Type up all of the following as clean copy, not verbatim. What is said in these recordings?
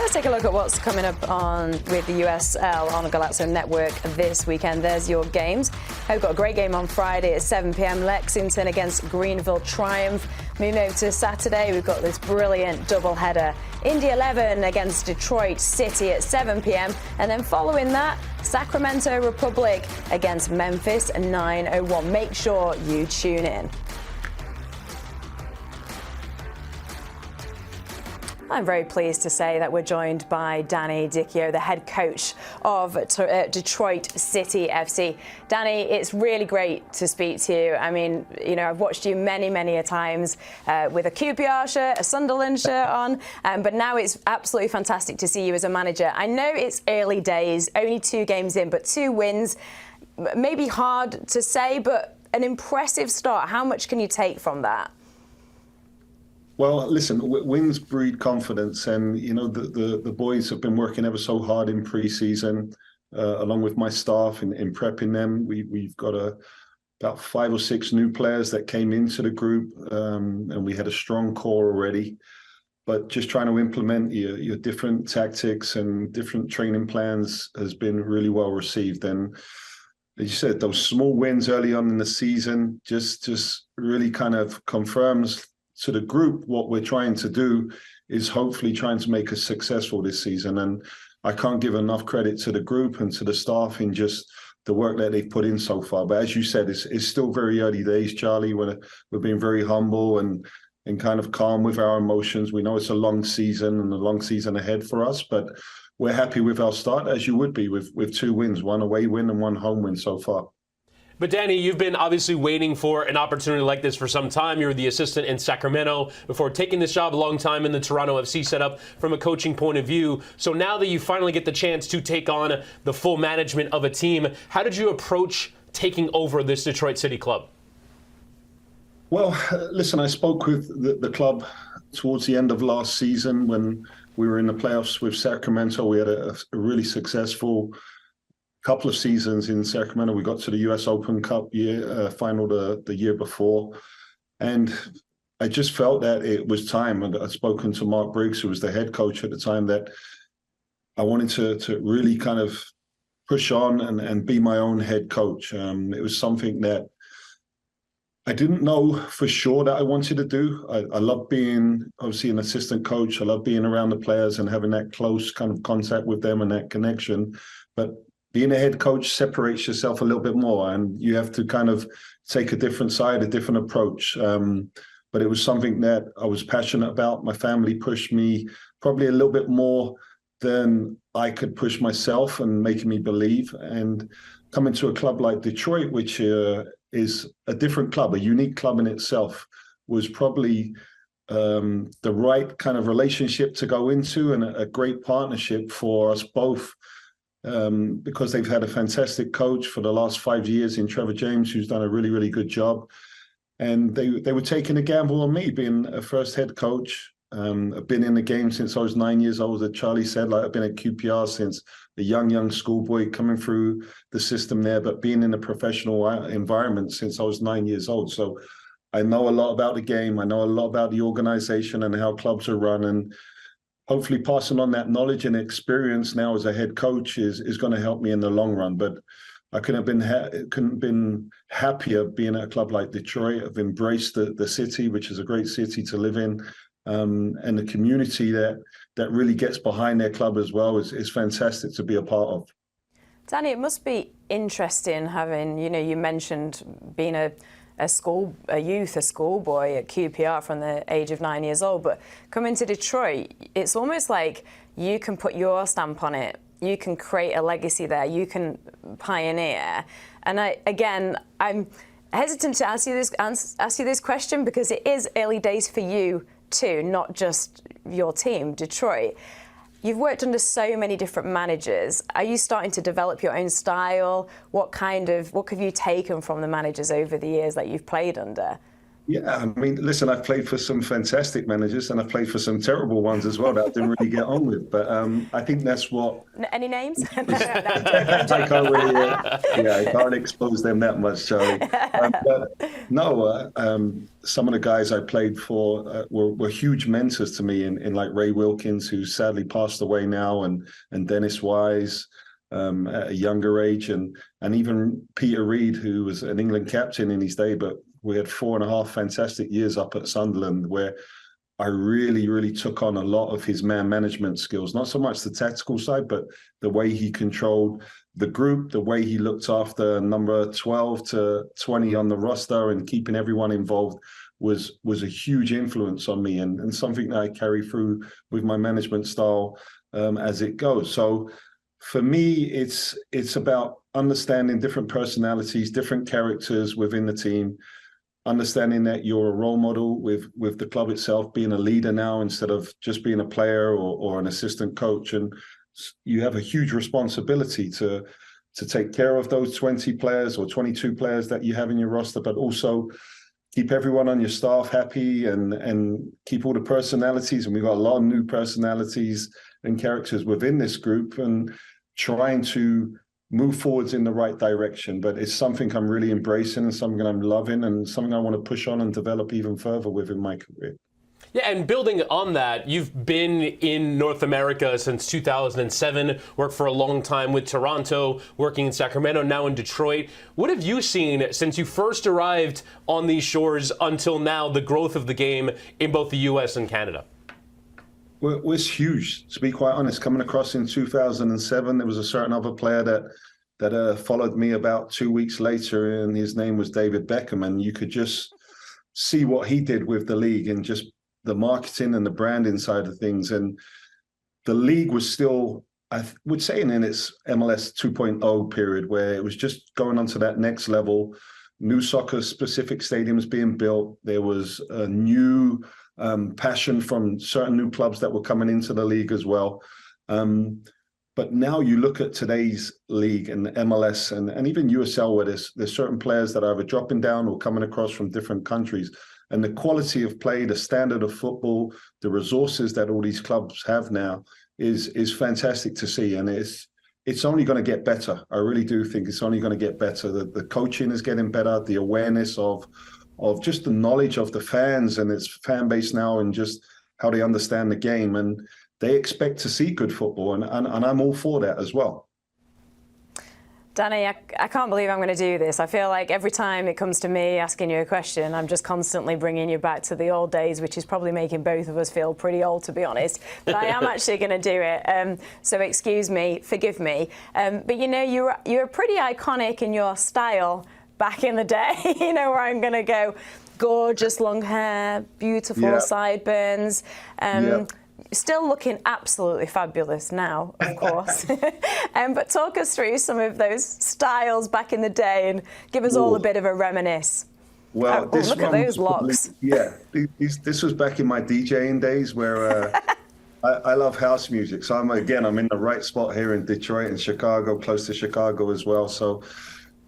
Let's take a look at what's coming up on with the USL on the Golazo network this weekend. There's your games. We've got a great game on Friday at 7 p.m. Lexington against Greenville Triumph. Moving over to Saturday, we've got this brilliant double-header. Indy 11 against Detroit City at 7 p.m. And then following that, Sacramento Republic against Memphis at 9:01. Make sure you tune in. I'm very pleased to say that we're joined by Danny Dichio, the head coach of Detroit City FC. Danny, it's really great to speak to you. I mean, you know, I've watched you many a times with a QPR shirt, a Sunderland shirt on, but now it's absolutely fantastic to see you as a manager. I know it's early days, only 2 games in, but 2 wins. Maybe hard to say, but an impressive start. How much can you take from that? Well, listen, wins breed confidence, and you know the boys have been working ever so hard in pre-season, along with my staff in prepping them. We've got about 5 or 6 new players that came into the group, and we had a strong core already. But just trying to implement your different tactics and different training plans has been really well received. And as you said, those small wins early on in the season just really kind of confirms to the group what we're trying to do is hopefully trying to make us successful this season. And I can't give enough credit to the group and to the staff in just the work that they've put in so far. But as you said, it's still very early days, Charlie. We're being very humble and kind of calm with our emotions. We know it's a long season and a long season ahead for us, but we're happy with our start, as you would be with 2 wins, 1 away win and 1 home win so far. But Danny, you've been obviously waiting for an opportunity like this for some time. You were the assistant in Sacramento before taking this job, a long time in the Toronto FC setup from a coaching point of view. So now that you finally get the chance to take on the full management of a team, how did you approach taking over this Detroit City club? Well, listen, I spoke with the club towards the end of last season when we were in the playoffs with Sacramento. We had a really successful couple of seasons in Sacramento. We got to the US Open Cup final the year before. And I just felt that it was time. And I'd spoken to Mark Briggs, who was the head coach at the time, that I wanted to really kind of push on and be my own head coach. It was something that I didn't know for sure that I wanted to do. I love being, obviously, an assistant coach. I love being around the players and having that close kind of contact with them and that connection. But being a head coach separates yourself a little bit more, and you have to kind of take a different side, a different approach. But it was something that I was passionate about. My family pushed me probably a little bit more than I could push myself and making me believe. And coming to a club like Detroit, which is a different club, a unique club in itself, was probably the right kind of relationship to go into and a great partnership for us both. Because they've had a fantastic coach for the last 5 years in Trevor James, who's done a really good job. And they were taking a gamble on me being a first head coach. I've been in the game since I was 9 years old, as Charlie said. Like, I've been at QPR since a young schoolboy coming through the system there, but being in a professional environment since I was 9 years old. So I know a lot about the game. I know a lot about the organization and how clubs are run. And hopefully passing on that knowledge and experience now as a head coach is going to help me in the long run. But I couldn't have been happier being at a club like Detroit. I've embraced the city, which is a great city to live in, and the community that really gets behind their club as well is fantastic to be a part of. Danny, it must be interesting having, you know, you mentioned being a schoolboy at QPR from the age of 9 years old, but coming to Detroit, it's almost like you can put your stamp on it. You can create a legacy there. You can pioneer. And I'm hesitant to ask you this question because it is early days for you too, not just your team, Detroit. You've worked under so many different managers. Are you starting to develop your own style? What have you taken from the managers over the years that you've played under? Yeah, I mean, listen, I've played for some fantastic managers and I've played for some terrible ones as well that I didn't really get on with. But I think that's what... Any names? I can't really, I can't expose them that much, Charlie. Some of the guys I played for were huge mentors to me in like Ray Wilkins, who sadly passed away now, and Dennis Wise at a younger age, and even Peter Reid, who was an England captain in his day, but we had 4.5 fantastic years up at Sunderland where I really, really took on a lot of his man management skills, not so much the tactical side, but the way he controlled the group, the way he looked after number 12 to 20 on the roster and keeping everyone involved was a huge influence on me, and something that I carry through with my management style as it goes. So for me, it's about understanding different personalities, different characters within the team, understanding that you're a role model with the club itself, being a leader now instead of just being a player or an assistant coach. And you have a huge responsibility to take care of those 20 players or 22 players that you have in your roster, but also keep everyone on your staff happy and keep all the personalities. And we've got a lot of new personalities and characters within this group, and trying to move forwards in the right direction. But it's something I'm really embracing and something I'm loving and something I want to push on and develop even further within my career. Yeah, and building on that, you've been in North America since 2007, worked for a long time with Toronto, working in Sacramento, now in Detroit. What have you seen since you first arrived on these shores until now, the growth of the game in both the U.S. and Canada? Well, it was huge, to be quite honest. Coming across in 2007, there was a certain other player that followed me about 2 weeks later, and his name was David Beckham. And you could just see what he did with the league and just the marketing and the branding side of things. And the league was still, I would say, in its MLS 2.0 period, where it was just going on to that next level. New soccer-specific stadiums being built. There was a new passion from certain new clubs that were coming into the league as well. But now you look at today's league and MLS and even USL, where there's certain players that are either dropping down or coming across from different countries. And the quality of play, the standard of football, the resources that all these clubs have now is fantastic to see. And it's only going to get better. I really do think it's only going to get better. The coaching is getting better, the awareness of just the knowledge of the fans and its fan base now, and just how they understand the game, and they expect to see good football, and I'm all for that as well. Danny, I can't believe I'm going to do this. I feel like every time it comes to me asking you a question, I'm just constantly bringing you back to the old days, which is probably making both of us feel pretty old, to be honest. But I am actually going to do it. So excuse me, forgive me. But you know, you're pretty iconic in your style back in the day, you know, where I'm going to go, gorgeous long hair, beautiful sideburns, still looking absolutely fabulous now, of course. But talk us through some of those styles back in the day and give us all a bit of a reminisce. Well, look at those locks. This was back in my DJing days, where I love house music. So I'm in the right spot here in Detroit and Chicago, close to Chicago as well. So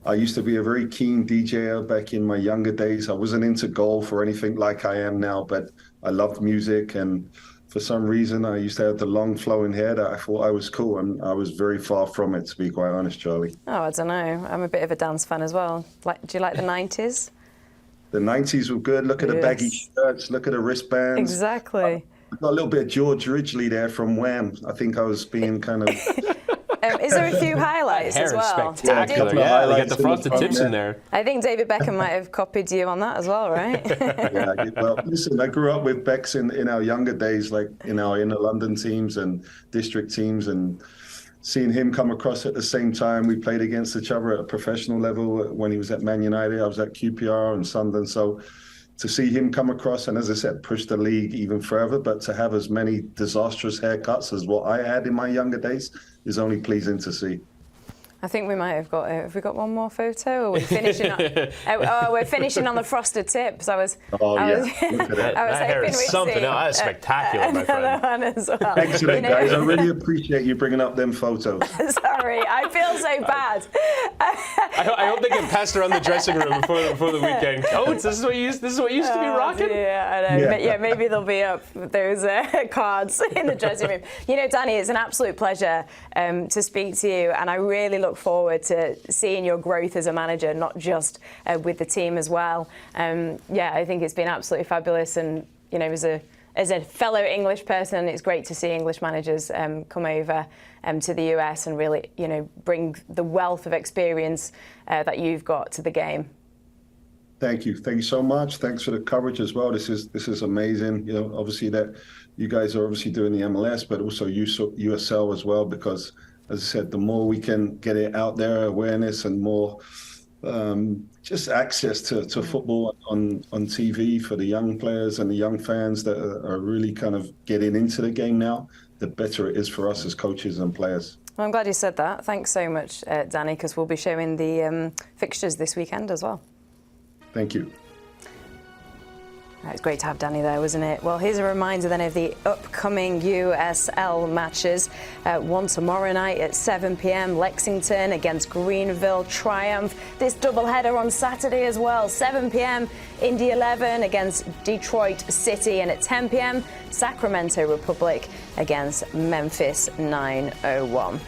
I used to be a very keen DJ back in my younger days. I wasn't into golf or anything like I am now, but I loved music. And for some reason, I used to have the long flowing hair that I thought I was cool. And I was very far from it, to be quite honest, Charlie. Oh, I don't know. I'm a bit of a dance fan as well. Do you like the 90s? The 90s were good. Look at the baggy shirts. Look at the wristbands. Exactly. I got a little bit of George Ridgely there from Wham. I think I was being kind of... Is there a few highlights as well? Spectacular. Yeah, they got the frosted tips in there. I think David Beckham might have copied you on that as well, right? Yeah, well, listen, I grew up with Becks in our younger days, like in the London teams and district teams, and seeing him come across at the same time. We played against each other at a professional level when he was at Man United. I was at QPR and Sunderland. So to see him come across and, as I said, push the league even further, but to have as many disastrous haircuts as what I had in my younger days is only pleasing to see. I think we might have got. Have we got one more photo? Or are we finishing? We're finishing on the frosted tips. Look at that. That hair is something else. That is spectacular, my friend. One as well. Thanks for that, guys. I really appreciate you bringing up them photos. Sorry, I feel so bad. I hope they get passed around the dressing room before the weekend. Coach, this is what you used to be rocking. Yeah, I know. Yeah, maybe they'll be up those cards in the dressing room. You know, Danny, it's an absolute pleasure to speak to you, and I really look forward to seeing your growth as a manager, not just with the team as well. I think it's been absolutely fabulous, and you know, as a fellow English person, it's great to see English managers come over to the US and really, you know, bring the wealth of experience that you've got to the game. Thank you so much. Thanks for the coverage as well. This is amazing. You know, obviously that you guys are obviously doing the MLS, but also USL as well, because as I said, the more we can get it out there, awareness and more just access to football on TV for the young players and the young fans that are really kind of getting into the game now, the better it is for us as coaches and players. Well, I'm glad you said that. Thanks so much, Danny, because we'll be showing the fixtures this weekend as well. Thank you. It's great to have Danny there, wasn't it? Well, here's a reminder then of the upcoming USL matches. One tomorrow night at 7 p.m, Lexington against Greenville Triumph. This doubleheader on Saturday as well, 7 p.m, Indy 11 against Detroit City, and at 10 p.m, Sacramento Republic against Memphis 901.